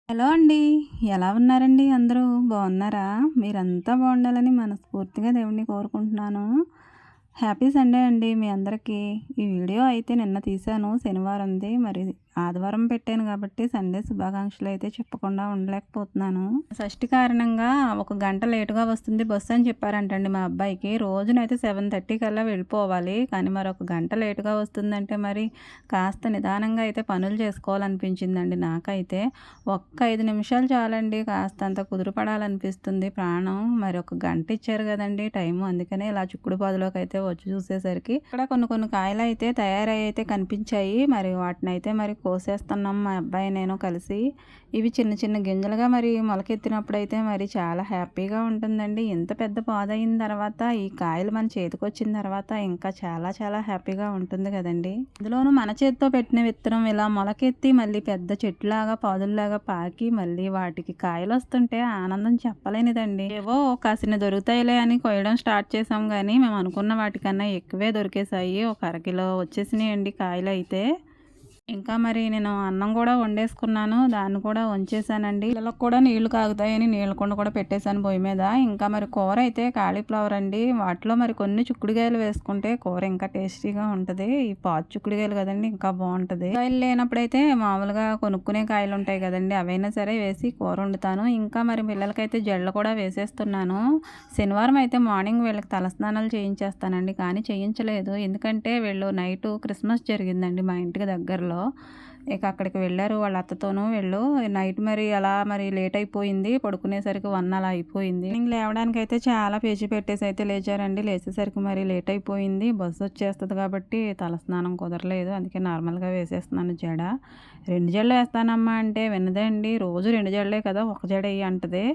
Hello అండి. ఎలా ఉన్నారండి అందరూ? బాగున్నారా? మీరంతా బాగుండాలని మనస్ఫూర్తిగా దేవుడిని కోరుకుంటున్నాను. హ్యాపీ సండే అండి మీ అందరికీ. ఈ వీడియో అయితే నిన్న తీశాను శనివారంది. మరి ఆదివారం పెట్టాను కాబట్టి సండే శుభాకాంక్షలు అయితే చెప్పకుండా ఉండలేకపోతున్నాను. షష్ఠి కారణంగా ఒక గంట లేటుగా వస్తుంది బస్సు అని చెప్పారంటండి మా అబ్బాయికి. రోజునైతే 7:30 కల్లా వెళ్ళిపోవాలి. కానీ మరి ఒక గంట లేటుగా వస్తుందంటే మరి కాస్త నిదానంగా అయితే పనులు చేసుకోవాలనిపించిందండి నాకైతే. ఒక్క 5 నిమిషాలు చాలండి కాస్తంత కుదురుపడాలనిపిస్తుంది ప్రాణం. మరి ఒక గంట ఇచ్చారు కదండి టైము. అందుకనే ఇలా చిక్కుడు పాదులోకి అయితే వచ్చి చూసేసరికి ఇక్కడ కొన్ని కాయలు అయితే తయారై అయితే కనిపించాయి. మరి వాటిని అయితే మరి కోసేస్తున్నాం మా అబ్బాయి నేను కలిసి. ఇవి చిన్న చిన్న గింజలుగా మరి మొలకెత్తినప్పుడు అయితే మరి చాలా హ్యాపీగా ఉంటుందండి. ఇంత పెద్ద పాదయిన తర్వాత ఈ కాయలు మన చేతికి వచ్చిన తర్వాత ఇంకా చాలా చాలా హ్యాపీగా ఉంటుంది కదండి. అందులోనూ మన చేతితో పెట్టిన విత్తనం ఇలా మొలకెత్తి మళ్ళీ పెద్ద చెట్టులాగా పాదుల్లాగా పాకి మళ్ళీ వాటికి కాయలు వస్తుంటే ఆనందం చెప్పలేనిదండి. ఏవో కాసిన దొరుకుతాయిలే అని కొయ్యడం స్టార్ట్ చేసాం కానీ మేము అనుకున్న వాటికన్నా ఎక్కువే దొరికేసాయి. ఒక అరకిలో వచ్చేసినాయండి కాయలు అయితే. ఇంకా మరి నేను అన్నం కూడా వండేసుకున్నాను. దాన్ని కూడా వంచేసానండి. పిల్లలకు కూడా నీళ్లు కాగుతాయని నీళ్ళ కుండ కూడా పెట్టేశాను పొయ్యి మీద. ఇంకా మరి కూర అయితే కాలీఫ్లవర్ అండి. వాటిలో మరి కొన్ని చిక్కుడుకాయలు వేసుకుంటే కూర ఇంకా టేస్టీగా ఉంటుంది. ఈ పాచు చిక్కుడుకాయలు కదండి ఇంకా బాగుంటుంది. కాయలు లేనప్పుడైతే మామూలుగా కొనుక్కునే కాయలు ఉంటాయి కదండి, అవైనా సరే వేసి కూర వండుతాను. ఇంకా మరి పిల్లలకైతే జడలు కూడా వేసేస్తున్నాను. శనివారం అయితే మార్నింగ్ వీళ్ళకి తలస్నానాలు చేయించేస్తానండి. కానీ చేయించలేదు ఎందుకంటే వీళ్ళు నైట్ క్రిస్మస్ జరిగిందండి మా ఇంటికి దగ్గరలో. ఇక అక్కడికి వెళ్ళారు వాళ్ళ అత్తతోనూ. వెళ్ళు నైట్ మరి అలా మరి లేట్ అయిపోయింది. పడుకునేసరికి 1 అలా అయిపోయింది. లేవడానికి అయితే చాలా పేచి పెట్టేసి అయితే లేచారండి. లేచేసరికి మరి లేట్ అయిపోయింది. బస్సు వచ్చేస్తుంది కాబట్టి తలస్నానం కుదరలేదు. అందుకే నార్మల్గా వేసేస్తున్నాను జడ. 2 జడలు వేస్తానమ్మా అంటే వినదే అండి. రోజు 2 జడలే కదా, ఒక జడ వేయి అంటది.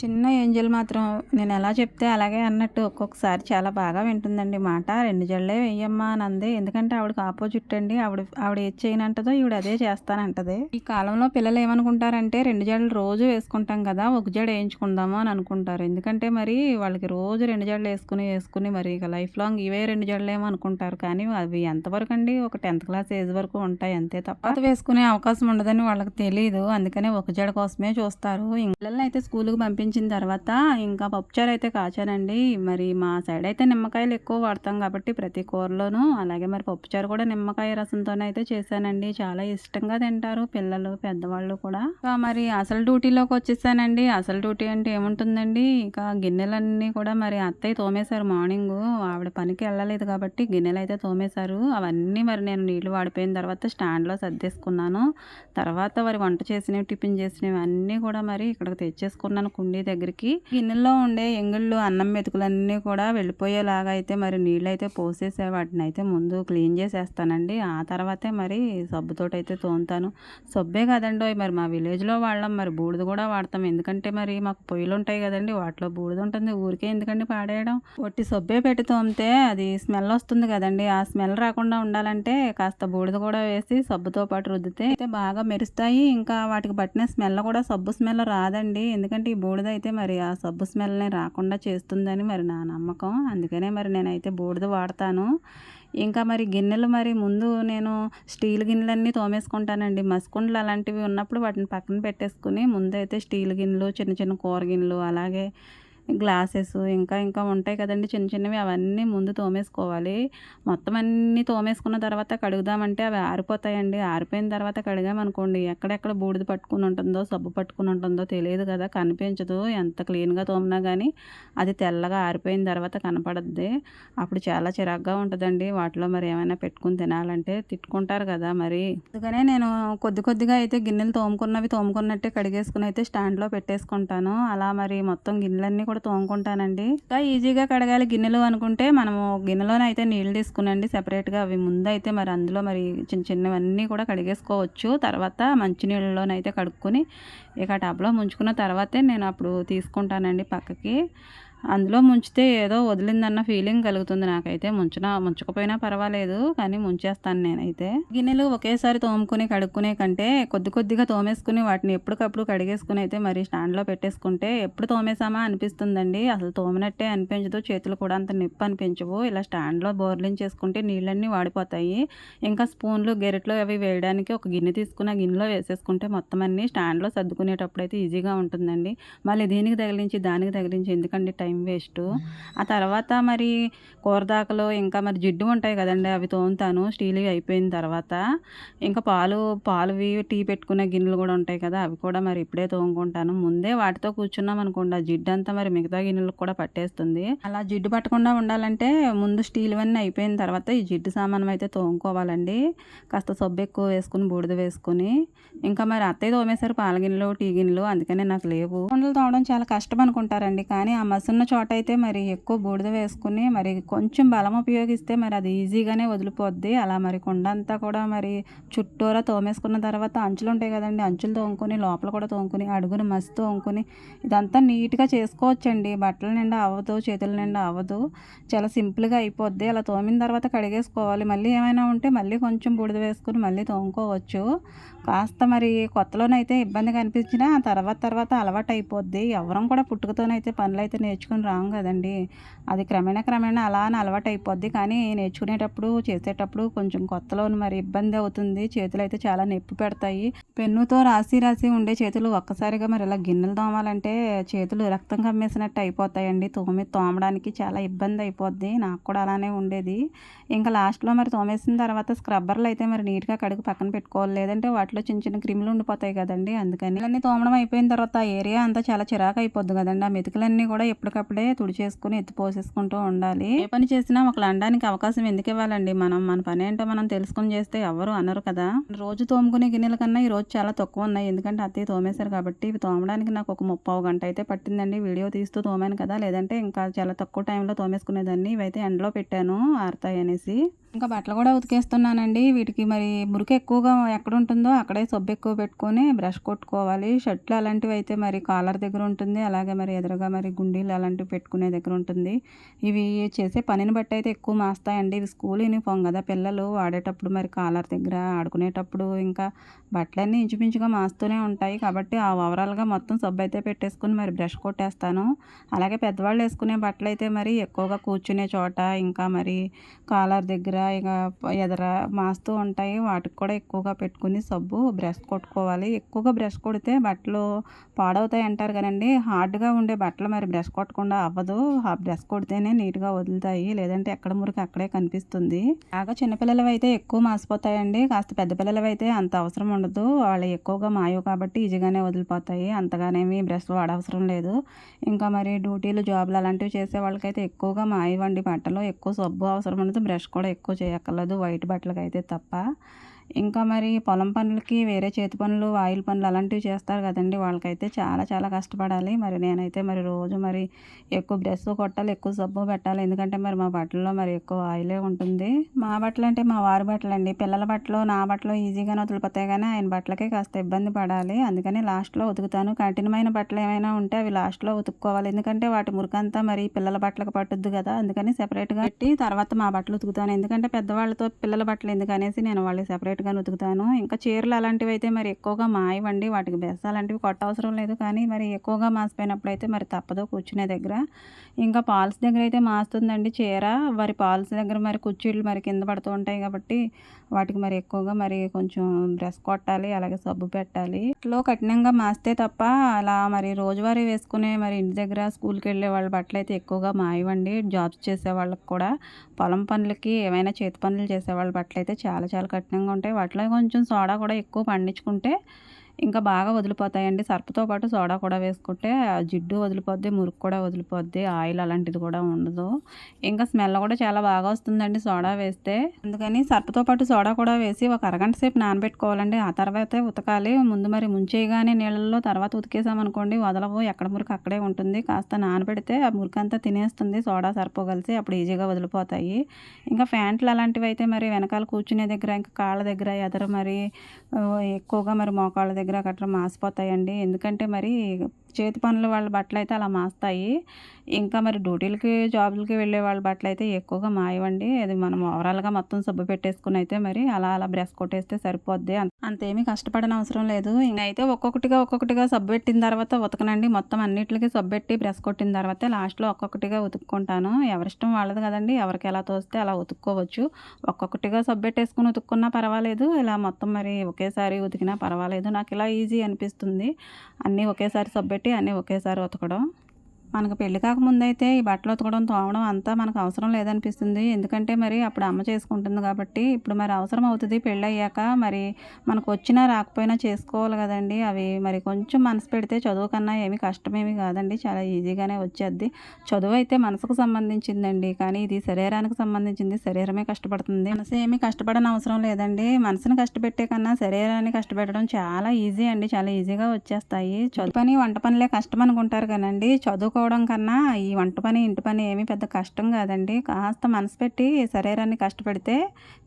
చిన్న ఏంజల్ మాత్రం నేను ఎలా చెప్తే అలాగే అన్నట్టు ఒక్కొక్కసారి చాలా బాగా వింటుందండి మాట. 2 జడలే వెయ్యమ్మా అని అంది. ఎందుకంటే ఆవిడకి ఆపోజిట్ అండి. ఆవిడ ఏది చేయనంటదో ఈవిడ అదే చేస్తానంటది. ఈ కాలంలో పిల్లలు ఏమనుకుంటారంటే 2 జడలు రోజు వేసుకుంటాం కదా, ఒక జడ వేయించుకుందాము అని అనుకుంటారు. ఎందుకంటే మరి వాళ్ళకి రోజు 2 జడలు వేసుకుని మరి ఇక లైఫ్ లాంగ్ ఇవే 2 జడలేమో అనుకుంటారు. కానీ అవి ఎంతవరకు అండి, ఒక 10th క్లాస్ ఏజ్ వరకు ఉంటాయి అంతే తప్ప అది వేసుకునే అవకాశం ఉండదని వాళ్ళకి తెలియదు. అందుకనే ఒక జడ కోసమే చూస్తారు. పిల్లల్ని అయితే స్కూల్కి పంపించిన తర్వాత ఇంకా పప్పుచారు అయితే కాచానండి. మరి మా సైడ్ అయితే నిమ్మకాయలు ఎక్కువ వాడతాం కాబట్టి ప్రతి కూరలోనూ, అలాగే మరి పప్పుచారు కూడా నిమ్మకాయ రసంతోనే అయితే చేశానండి. చాలా ఇష్టంగా తింటారు పిల్లలు పెద్దవాళ్ళు కూడా. మరి అసలు డ్యూటీలోకి వచ్చేసానండి. అసలు డ్యూటీ అంటే ఏముంటుందండి, ఇక గిన్నెలన్నీ కూడా మరి అత్తయ్య తోమేశారు మార్నింగ్. ఆవిడ పనికి వెళ్ళలేదు కాబట్టి గిన్నెలు అయితే తోమేశారు. అవన్నీ మరి నేను నీళ్లు వాడిపోయిన తర్వాత స్టాండ్లో సర్దేసుకున్నాను. తర్వాత మరి వంట చేసినవి టిఫిన్ చేసినవి అన్నీ కూడా మరి ఇక్కడికి తెచ్చేసుకున్నాను కుండీ దగ్గరికి. గిన్నెల్లో ఉండే ఎంగిళ్ళు అన్నం మెతుకులన్నీ కూడా వెళ్ళిపోయేలాగా అయితే మరి నీళ్ళు అయితే పోసేసే వాటిని అయితే ముందు క్లీన్ చేసేస్తానండి. ఆ తర్వాతే మరి సబ్బుతోటి అయితే తోముతాను. సబ్బే కదండో మరి మా విలేజ్లో వాళ్ళం మరి బూడిద కూడా వాడతాం. ఎందుకంటే మరి మాకు పొయ్యిలు ఉంటాయి కదండి, వాటిలో బూడిద ఉంటుంది. ఊరికే ఎందుకండి పాడేయడం. ఒట్టి సబ్బే పెట్టి తోమితే అది స్మెల్ వస్తుంది కదండి. ఆ స్మెల్ రాకుండా ఉండాలంటే కాస్త బూడిద కూడా వేసి సబ్బుతో పాటు రుద్దితే అయితే బాగా మెరుస్తాయి. ఇంకా వాటికి పట్టిన స్మెల్ కూడా సబ్బు స్మెల్ రాదండి. ఎందుకంటే ఈ బూడిద అయితే మరి ఆ సబ్బు స్మెల్ని రాకుండా చేస్తుందని మరి నా నమ్మకం. అందుకనే మరి నేనైతే బూడిద వాడతాను. ఇంకా మరి గిన్నెలు మరి ముందు నేను స్టీల్ గిన్నెలన్నీ తోమేసుకుంటానండి. మసికుండలు అలాంటివి ఉన్నప్పుడు వాటిని పక్కన పెట్టేసుకుని ముందైతే స్టీల్ గిన్నెలు, చిన్న చిన్న కూర గిన్నెలు, అలాగే గ్లాసెస్ ఇంకా ఉంటాయి కదండి చిన్న చిన్నవి, అవన్నీ ముందు తోమేసుకోవాలి. మొత్తం అన్నీ తోమేసుకున్న తర్వాత కడుగుదామంటే అవి ఆరిపోతాయండి. ఆరిపోయిన తర్వాత కడిగామనుకోండి ఎక్కడెక్కడ బూడిద పట్టుకుని ఉంటుందో సబ్బు పట్టుకుని ఉంటుందో తెలియదు కదా, కనిపించదు. ఎంత క్లీన్గా తోమినా కానీ అది తెల్లగా ఆరిపోయిన తర్వాత కనపడద్ది. అప్పుడు చాలా చిరాగ్గా ఉంటుందండి. వాటిలో మరి ఏమైనా పెట్టుకుని తినాలంటే తిట్టుకుంటారు కదా మరి. అందుకనే నేను కొద్దిగా అయితే గిన్నెలు తోముకున్నట్టే కడిగేసుకుని అయితే స్టాండ్లో పెట్టేసుకుంటాను. అలా మరి మొత్తం గిన్నెలన్నీ కూడా తోముకుంటానండి. ఇంకా ఈజీగా కడగాలి గిన్నెలు అనుకుంటే మనము గిన్నెలోనే అయితే నీళ్ళు తీసుకునండి సెపరేట్గా. అవి ముందు అయితే మరి అందులో మరి చిన్నవన్నీ కూడా కడిగేసుకోవచ్చు. తర్వాత మంచినీళ్ళలోనైతే కడుక్కొని ఇక టబ్లో ముంచుకున్న తర్వాతే నేను అప్పుడు తీసుకుంటానండి పక్కకి. అందులో ముంచితే ఏదో వదిలిందన్న ఫీలింగ్ కలుగుతుంది నాకైతే. ముంచకపోయినా పర్వాలేదు కానీ ముంచేస్తాను నేనైతే. గిన్నెలు ఒకేసారి తోముకొని కడుక్కునే కంటే కొద్ది కొద్దిగా తోమేసుకుని వాటిని ఎప్పటికప్పుడు కడిగేసుకుని అయితే మరి స్టాండ్లో పెట్టేసుకుంటే ఎప్పుడు తోమేసామా అనిపిస్తుందండి. అసలు తోమినట్టే అనిపించదు, చేతులు కూడా అంత నొప్పి అనిపించవు. ఇలా స్టాండ్లో బోర్లించేసుకుంటే నీళ్ళన్నీ వాడిపోతాయి. ఇంకా స్పూన్లు గెరిట్లో అవి వేయడానికి ఒక గిన్నె తీసుకుని ఆ గిన్నెలో వేసేసుకుంటే మొత్తం అన్నీ స్టాండ్లో సర్దుకునేటప్పుడు అయితే ఈజీగా ఉంటుందండి. మళ్ళీ దీనికి తగిలించి దానికి తగిలించి ఎందుకండి టైం వేస్టు. ఆ తర్వాత మరి కూరదాకలు ఇంకా మరి జిడ్డు ఉంటాయి కదండి, అవి తోముతాను స్టీల్వి అయిపోయిన తర్వాత. ఇంకా పాలువి టీ పెట్టుకునే గిన్నెలు కూడా ఉంటాయి కదా, అవి కూడా మరి ఇప్పుడే తోముకుంటాను. ముందే వాటితో కూర్చున్నాం అనుకోండి ఆ జిడ్డు అంతా మరి మిగతా గిన్నెలకు కూడా పట్టేస్తుంది. అలా జిడ్డు పట్టకుండా ఉండాలంటే ముందు స్టీల్వన్నీ అయిపోయిన తర్వాత ఈ జిడ్డు సామానం అయితే తోముకోవాలండి. కాస్త సబ్బు ఎక్కువ వేసుకుని బూడిద వేసుకుని. ఇంకా మరి అత్తయ్య తోమేశారు పాల గిన్నెలు టీ గిన్నెలు, అందుకనే నాకు లేవు. కుండలు తోమడం చాలా కష్టం అనుకుంటారండి, కానీ ఆ మసున్న చోట అయితే మరి ఎక్కువ బూడిద వేసుకుని మరి కొంచెం బలం ఉపయోగిస్తే మరి అది ఈజీగానే వదిలిపోద్ది. అలా మరి కుండ అంతా కూడా మరి చుట్టూరా తోమేసుకున్న తర్వాత అంచులు ఉంటాయి కదండి, అంచులు తోముకొని లోపల కూడా తోముకొని అడుగున మసి తోముకొని ఇదంతా నీట్గా చేసుకోవచ్చండి. బట్టల నిండా అవ్వదు, చేతుల నిండా అవ్వదు, చాలా సింపుల్గా అయిపోద్ది. అలా తోమిన తర్వాత కడిగేసుకోవాలి. మళ్ళీ ఏమైనా ఉంటే మళ్ళీ కొంచెం బూడిద వేసుకుని మళ్ళీ తోముకోవచ్చు. కాస్త మరి కొత్తలోనైతే ఇబ్బందిగా అనిపించినా తర్వాత అలవాటు అయిపోద్ది. ఎవరం కూడా పుట్టుకతోనైతే పనులు అయితే నేర్చుకుని రాము కదండి, అది క్రమేణా అలా అని అలవాటు అయిపోద్ది. కానీ నేర్చుకునేటప్పుడు చేసేటప్పుడు కొంచెం కొత్తలోను మరి ఇబ్బంది అవుతుంది. చేతులు అయితే చాలా నొప్పి పెడతాయి. పెన్నుతో రాసి ఉండే చేతులు ఒక్కసారిగా మరి ఇలా గిన్నెలు తోమాలంటే చేతులు రక్తం కమ్మేసినట్టు అయిపోతాయండి. తోమడానికి చాలా ఇబ్బంది అయిపోద్ది. నాకు కూడా అలానే ఉండేది. ఇంకా లాస్ట్లో మరి తోమేసిన తర్వాత స్క్రబ్బర్లు అయితే మరి నీట్గా కడిగి పక్కన పెట్టుకోవాలి, లేదంటే వాటిలో చిన్న చిన్న క్రిములు ఉండిపోతాయి కదండి. అందుకని ఇవన్నీ తోమడం అయిపోయిన తర్వాత ఆ ఏరియా అంతా చాలా చిరాకు అయిపోద్ది కదండి. ఆ మెతుకులన్నీ కూడా ఎప్పటికప్పుడే తుడిచేసుకుని ఎత్తి పోసేసుకుంటూ ఉండాలి. ఏ పని చేసినా ఒకళ్ళు అనడానికి అవకాశం ఎందుకు ఇవ్వాలండి. మన పని ఏంటో మనం తెలుసుకుని చేస్తే ఎవరు అనరు కదా. రోజు తోముకునే గిన్నెల కన్నా ఈ రోజు చాలా తక్కువ ఉన్నాయి, ఎందుకంటే అత్తయ్య తోమేశారు కాబట్టి. ఇవి తోమడానికి నాకు ఒక 30 గంట అయితే పట్టిందండి. వీడియో తీస్తూ తోమాను కదా, లేదంటే ఇంకా చాలా తక్కువ టైంలో తోమేసుకునేదాన్ని. ఇవైతే ఎండలో పెట్టాను ఆరుతాయి అనేసి. ఇంకా బట్టలు కూడా ఉతికేస్తున్నానండి. వీటికి మరి మురికి ఎక్కువగా ఎక్కడ ఉంటుందో అక్కడే సబ్బు ఎక్కువ పెట్టుకొని బ్రష్ కొట్టుకోవాలి. షర్ట్లు అలాంటివి అయితే మరి కాలర్ దగ్గర ఉంటుంది, అలాగే మరి ఎదురుగా మరి గుండీలు అలాంటివి పెట్టుకునే దగ్గర ఉంటుంది. ఇవి చేసే పనిని బట్టి అయితే ఎక్కువ మాస్తాయండి. ఇవి స్కూల్ యూనిఫామ్ కదా, పిల్లలు ఆడేటప్పుడు మరి కాలర్ దగ్గర ఆడుకునేటప్పుడు ఇంకా బట్టలన్నీ ఇంచుమించుగా మాస్తూనే ఉంటాయి. కాబట్టి ఆ ఓవరాల్గా మొత్తం సబ్బు అయితే పెట్టేసుకుని మరి బ్రష్ కొట్టేస్తాను. అలాగే పెద్దవాళ్ళు వేసుకునే బట్టలు అయితే మరి ఎక్కువగా కూర్చునే చోట ఇంకా మరి కాలర్ దగ్గర ఇక ఎదర మాస్తూ ఉంటాయి. వాటికి కూడా ఎక్కువగా పెట్టుకుని సబ్బు బ్రష్ కొట్టుకోవాలి. ఎక్కువగా బ్రష్ కొడితే బట్టలు పాడవుతాయి అంటారు కదండి. హార్డ్గా ఉండే బట్టలు మరి బ్రష్ కొట్టకుండా అవ్వదు. ఆ బ్రష్ కొడితేనే నీట్గా వదులుతాయి, లేదంటే ఎక్కడ మురికి అక్కడే కనిపిస్తుంది. బాగా చిన్నపిల్లలవి అయితే ఎక్కువ మాసిపోతాయండి. కాస్త పెద్ద పిల్లలవి అయితే అంత అవసరం ఉండదు, వాళ్ళు ఎక్కువగా మాయవు కాబట్టి ఈజీగానే వదిలిపోతాయి. అంతగానేమి బ్రష్ వాడవసరం లేదు. ఇంకా మరి డ్యూటీలు జాబులు అలాంటివి చేసే వాళ్ళకైతే ఎక్కువగా మాయవండి బట్టలు. ఎక్కువ సబ్బు అవసరం ఉండదు, బ్రష్ కూడా ఎక్కువ చేయక్కర్లేదు వైట్ బట్టలకి అయితే తప్ప. ఇంకా మరి పొలం పనులకి వేరే చేతి పనులు ఆయిల్ పనులు అలాంటివి చేస్తారు కదండి, వాళ్ళకైతే చాలా కష్టపడాలి. మరి నేనైతే మరి రోజు మరి ఎక్కువ బ్రష్ కొట్టాలి, ఎక్కువ సబ్బు పెట్టాలి, ఎందుకంటే మరి మా బట్టల్లో మరి ఎక్కువ ఆయిలే ఉంటుంది. మా బట్టలు అంటే మా వారి బట్టలు అండి. పిల్లల బట్టలు నా బట్టలు ఈజీగానే వదిలిపోతాయి, కానీ ఆయన బట్టలకే కాస్త ఇబ్బంది పడాలి. అందుకని లాస్ట్లో ఉతుకుతాను. కఠినమైన బట్టలు ఏమైనా ఉంటే అవి లాస్ట్లో ఉతుక్కోవాలి, ఎందుకంటే వాటి మురికంతా మరి పిల్లల బట్టలకు పట్టుద్ది కదా. అందుకని సెపరేట్గా పెట్టి తర్వాత మా బట్టలు ఉతుకుతాను. ఎందుకంటే పెద్దవాళ్ళతో పిల్లల బట్టలు ఎందుకనేసి నేను వాళ్ళకి సెపరేట్గా ఉతుకుతాను. ఇంకా చీరలు అలాంటివి అయితే మరి ఎక్కువగా మాయవండి, వాటికి బెస్స్ అలాంటివి కొట్టవసరం లేదు. కానీ మరి ఎక్కువగా మాసిపోయినప్పుడు అయితే మరి తప్పదు కూర్చునే దగ్గర. ఇంకా పాల్స్ దగ్గర అయితే మాస్తుందండి చీర. మరి పాల్స్ దగ్గర మరి కుర్చీలు మరి కింద పడుతూ ఉంటాయి కాబట్టి వాటికి మరి ఎక్కువగా మరి కొంచెం బ్రష్ కొట్టాలి, అలాగే సబ్బు పెట్టాలి. ఇంట్లో కఠినంగా మాస్తే తప్ప అలా మరి రోజువారీ వేసుకునే మరి ఇంటి దగ్గర స్కూల్కి వెళ్ళే వాళ్ళ బట్టలు అయితే ఎక్కువగా మాయవండి. జాబ్స్ చేసే వాళ్ళకి కూడా పొలం పనులకి ఏమైనా చేతి పనులు చేసేవాళ్ళ బట్టలు అయితే చాలా కఠినంగా ఉంటాయి. వాటిలో కొంచెం సోడా కూడా ఎక్కువ పండించుకుంటే ఇంకా బాగా వదిలిపోతాయండి. సర్ఫ్తో పాటు సోడా కూడా వేసుకుంటే జిడ్డు వదిలిపోద్ది, మురికి కూడా వదిలిపోద్ది, ఆయిల్ అలాంటిది కూడా ఉండదు. ఇంకా స్మెల్ కూడా చాలా బాగా వస్తుందండి సోడా వేస్తే. అందుకని సర్ఫ్తో పాటు సోడా కూడా వేసి ఒక అరగంట సేపు నానబెట్టుకోవాలండి. ఆ తర్వాతే ఉతకాలి. ముందు మరి ముంచేయగానే నీళ్ళల్లో తర్వాత ఉతికేసామనుకోండి వదలవు, ఎక్కడ మురికి అక్కడే ఉంటుంది. కాస్త నానబెడితే ఆ మురికి అంతా తినేస్తుంది సోడా సర్ఫ్ కలిసి, అప్పుడు ఈజీగా వదిలిపోతాయి. ఇంకా ప్యాంట్లు అలాంటివి అయితే మరి వెనకాల కూర్చునే దగ్గర ఇంకా కాళ్ళ దగ్గర ఎదర మరి ఎక్కువగా మరి మోకాళ్ళ దగ్గర దగ్గర గట్రా మాసిపోతాయండి. ఎందుకంటే మరి చేతి పనులు వాళ్ళ బట్టలైతే అలా మాస్తాయి. ఇంకా మరి డ్యూటీలకి, జాబులకి వెళ్ళే వాళ్ళ బట్టలైతే ఎక్కువగా మాయవండి. అది మనం ఓవరాల్‌గా మొత్తం సబ్బు పెట్టేసుకొని అయితే మరి అలా అలా బ్రష్ కొట్టేస్తే సరిపోద్ది. అంతేమీ కష్టపడనవసరం లేదు. అయితే ఒక్కొక్కటిగా సబ్బు పెట్టిన తర్వాత ఉతకనండి. మొత్తం అన్నిట్లికి సబ్బెట్టి బ్రష్ కొట్టిన తర్వాత లాస్ట్‌లో ఒక్కొక్కటిగా ఉతుక్కుంటాను. ఎవరిష్టం వాళ్ళది కదండీ. ఎవరికి ఎలా తోస్తే అలా ఉతుక్కోవచ్చు. ఒక్కొక్కటిగా సబ్బెట్టేసుకొని ఉతుక్కున్నా పర్వాలేదు. ఇలా మొత్తం మరి ఒకేసారి ఉతికినా పర్వాలేదు. నాకు ఇలా ఈజీ అనిపిస్తుంది. అన్నీ ఒకేసారి సబ్బెట్టి అన్నీ ఒకేసారి ఉతకడం. మనకు పెళ్లి కాకముందైతే ఈ బట్టలు ఉతకడం, తోమడం అంతా మనకు అవసరం లేదనిపిస్తుంది. ఎందుకంటే మరి అప్పుడు అమ్మ చేసుకుంటుంది కాబట్టి. ఇప్పుడు మరి అవసరం అవుతది పెళ్ళయ్యాక. మరి మనకు వచ్చినా రాకపోయినా చేసుకోవాలి కదండీ. అవి మరి కొంచెం మనసు పెడితే చదువు కన్నా ఏమి కష్టమేమి కాదండి. చాలా ఈజీగానే వచ్చేద్ది. చదువు అయితే మనసుకు సంబంధించిందండి. కానీ ఇది శరీరానికి సంబంధించింది. శరీరమే కష్టపడుతుంది. మనసు ఏమి కష్టపడని అవసరం లేదండి. మనసుని కష్టపెట్టే కన్నా శరీరాన్ని కష్టపెట్టడం చాలా ఈజీ అండి. చాలా ఈజీగా వచ్చేస్తాయి. చదువు పని, వంట పనులే కష్టం అనుకుంటారు కానండి. చదువుకోవడం కన్నా ఈ వంట పని, ఇంటి పని ఏమీ పెద్ద కష్టం కాదండి. కాస్త మనసు పెట్టి శరీరాన్ని కష్టపెడితే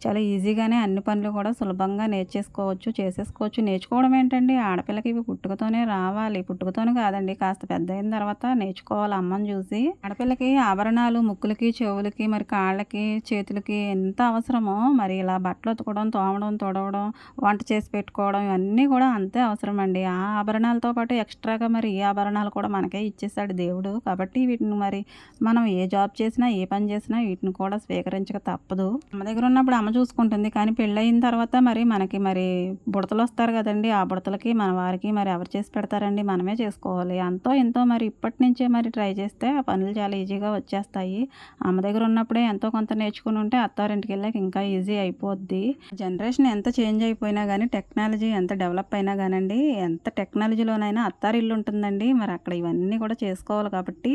చాలా ఈజీగానే అన్ని పనులు కూడా సులభంగా నేర్చేసుకోవచ్చు, చేసేసుకోవచ్చు. నేర్చుకోవడం ఏంటండి, ఆడపిల్లకి ఇవి పుట్టుకతోనే రావాలి. పుట్టుకతోనే కాదండి, కాస్త పెద్ద అయిన తర్వాత నేర్చుకోవాలి అమ్మని చూసి. ఆడపిల్లకి ఆభరణాలు ముక్కులకి, చెవులకి, మరి కాళ్ళకి, చేతులకి ఎంత అవసరమో మరి ఇలా బట్టలు ఉతకడం, తోమడం, తుడవడం, వంట చేసి పెట్టుకోవడం ఇవన్నీ కూడా అంతే అవసరం అండి. ఆ ఆభరణాలతో పాటు ఎక్స్ట్రాగా మరి ఈ ఆభరణాలు కూడా మనకే ఇచ్చేసాడు దేవుడు. కాబట్టి వీటిని మరి మనం ఏ జాబ్ చేసినా, ఏ పని చేసినా వీటిని కూడా స్వీకరించక తప్పదు. అమ్మ దగ్గర ఉన్నప్పుడు అమ్మ చూసుకుంటుంది. కానీ పెళ్ళయిన తర్వాత మరి మనకి మరి బుడతలు వస్తారు కదండి. ఆ బుడతలకి మన వారికి మరి ఎవరు చేసి పెడతారండి, మనమే చేసుకోవాలి. అంతో ఎంతో మరి ఇప్పటి నుంచే మరి ట్రై చేస్తే ఆ పనులు చాలా ఈజీగా వచ్చేస్తాయి. అమ్మ దగ్గర ఉన్నప్పుడే ఎంతో కొంత నేర్చుకుని ఉంటే అత్తారింటికి వెళ్ళాక ఇంకా ఈజీ అయిపోద్ది. జనరేషన్ ఎంత చేంజ్ అయిపోయినా కానీ, టెక్నాలజీ ఎంత డెవలప్ అయినా కానండి, ఎంత టెక్నాలజీలోనైనా అత్తారిల్లు ఉంటుందండి. మరి అక్కడ ఇవన్నీ కూడా చేసుకోవాలి కాబట్టి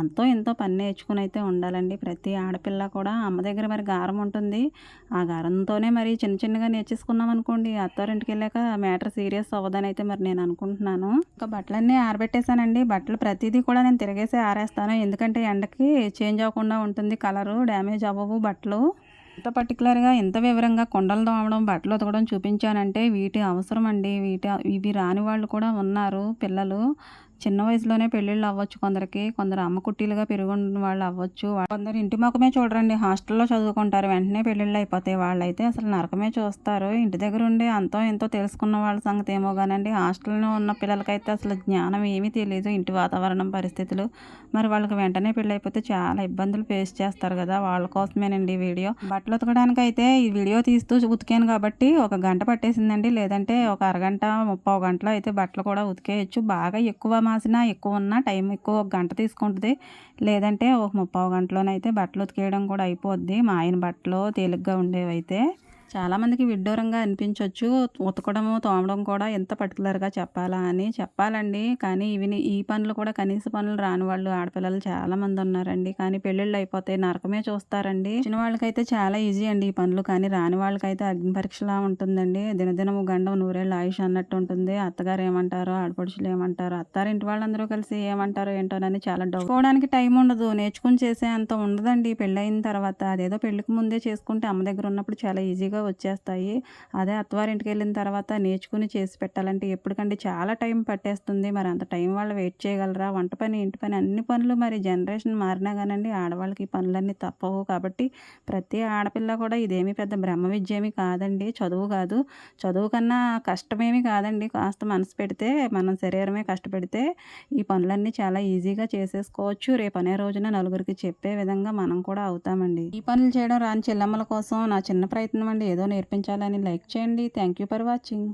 అంతో ఎంతో పని నేర్చుకుని అయితే ఉండాలండి. ప్రతి ఆడపిల్ల కూడా అమ్మ దగ్గర మరి గారం ఉంటుంది. ఆ గారంతోనే మరి చిన్న చిన్నగా నేర్చేసుకున్నాం అనుకోండి, అత్తారింటికి వెళ్ళాక మ్యాటర్ సీరియస్ అవ్వదని అయితే మరి నేను అనుకుంటున్నాను. ఇంకా బట్టలన్నీ ఆరబెట్టేశానండి. బట్టలు ప్రతిదీ కూడా నేను తిరిగేసి ఆరేస్తాను. ఎందుకంటే ఎండకి చేంజ్ అవ్వకుండా ఉంటుంది, కలరు డ్యామేజ్ అవ్వవు బట్టలు. ఇంత పర్టికులర్గా, ఇంత వివరంగా కుండలు తోమడం, బట్టలు ఉతకడం చూపించానంటే వీటి అవసరం అండి. ఇవి రాని వాళ్ళు కూడా ఉన్నారు. పిల్లలు చిన్న వయసులోనే పెళ్ళిళ్ళు అవ్వచ్చు కొందరికి. కొందరు అమ్మ కుట్టీలుగా పెరుగున్న వాళ్ళు అవ్వచ్చు. కొందరు ఇంటి ముఖమే చూడరండి, హాస్టల్లో చదువుకుంటారు. వెంటనే పెళ్ళిళ్ళు అయిపోతాయి. వాళ్ళైతే అసలు నరకమే చూస్తారు. ఇంటి దగ్గర ఉండి అంతో ఎంతో తెలుసుకున్న వాళ్ళ సంగతి ఏమో కానండి, హాస్టల్లో ఉన్న పిల్లలకైతే అసలు జ్ఞానం ఏమీ తెలియదు. ఇంటి వాతావరణం, పరిస్థితులు. మరి వాళ్ళకి వెంటనే పెళ్ళి అయిపోతే చాలా ఇబ్బందులు ఫేస్ చేస్తారు కదా. వాళ్ళ కోసమేనండి ఈ వీడియో. బట్టలు ఉతకడానికి అయితే ఈ వీడియో తీస్తూ ఉతికాను కాబట్టి 1 గంట పట్టేసిందండి. లేదంటే ఒక అరగంట, 30 గంటలో అయితే బట్టలు కూడా ఉతికేయచ్చు. బాగా ఎక్కువ మాసినా, ఎక్కువ ఉన్నా టైం ఎక్కువ 1 గంట తీసుకుంటుంది. లేదంటే ఒక 30 గంటలోనైతే బట్టలు ఉతికేయడం కూడా అయిపోద్ది. మా ఆయన బట్టలు తేలిగ్గా ఉండేవైతే. చాలామందికి విడ్డూరంగా అనిపించవచ్చు, ఉతకడము, తోమడం కూడా ఎంత పర్టికులర్గా చెప్పాలా అని. చెప్పాలండి, కానీ ఈ పనులు కూడా కనీస పనులు రాని వాళ్ళు ఆడపిల్లలు చాలామంది ఉన్నారండి. కానీ పెళ్ళిళ్ళు అయిపోతే నరకమే చూస్తారండి. వచ్చిన వాళ్ళకైతే చాలా ఈజీ అండి ఈ పనులు, కానీ రాని వాళ్ళకైతే అగ్ని పరీక్షలా ఉంటుందండి. దినదినము గండం నూరేళ్ళ ఆయుష్ అన్నట్టు ఉంటుంది. అత్తగారు ఏమంటారో, ఆడపడుచులు ఏమంటారో, అత్తారింటి వాళ్ళందరూ కలిసి ఏమంటారో ఏంటోనని చాలా డౌట్. నేర్చుకోవడానికి టైం ఉండదు, నేర్చుకుని చేసే అంత ఉండదండి పెళ్ళయిన తర్వాత. అదేదో పెళ్ళికి ముందే చేసుకుంటే అమ్మ దగ్గర ఉన్నప్పుడు చాలా ఈజీగా వచ్చేస్తాయి. అదే అత్తవారింటికి వెళ్ళిన తర్వాత నేర్చుకుని చేసి పెట్టాలంటే ఎప్పటికంటే చాలా టైం పట్టేస్తుంది. మరి అంత టైం వాళ్ళు వెయిట్ చేయగలరా? వంట పని, ఇంటి పని అన్ని పనులు మరి జనరేషన్ మారినా కానండి ఆడవాళ్ళకి ఈ పనులన్నీ తప్పవు. కాబట్టి ప్రతి ఆడపిల్ల కూడా ఇదేమీ పెద్ద బ్రహ్మ విద్య ఏమీ కాదండి. చదువు కాదు, చదువు కన్నా కష్టమేమీ కాదండి. కాస్త మనసు పెడితే, మన శరీరమే కష్టపెడితే ఈ పనులన్నీ చాలా ఈజీగా చేసేసుకోవచ్చు. రేపు అనే రోజున నలుగురికి చెప్పే విధంగా మనం కూడా అవుతామండి. ఈ పనులు చేయడం రాని చెల్లెమ్మల కోసం నా చిన్న ప్రయత్నం అండి. ఏదో నేర్పించాలని. లైక్ చేయండి. Thank you for watching.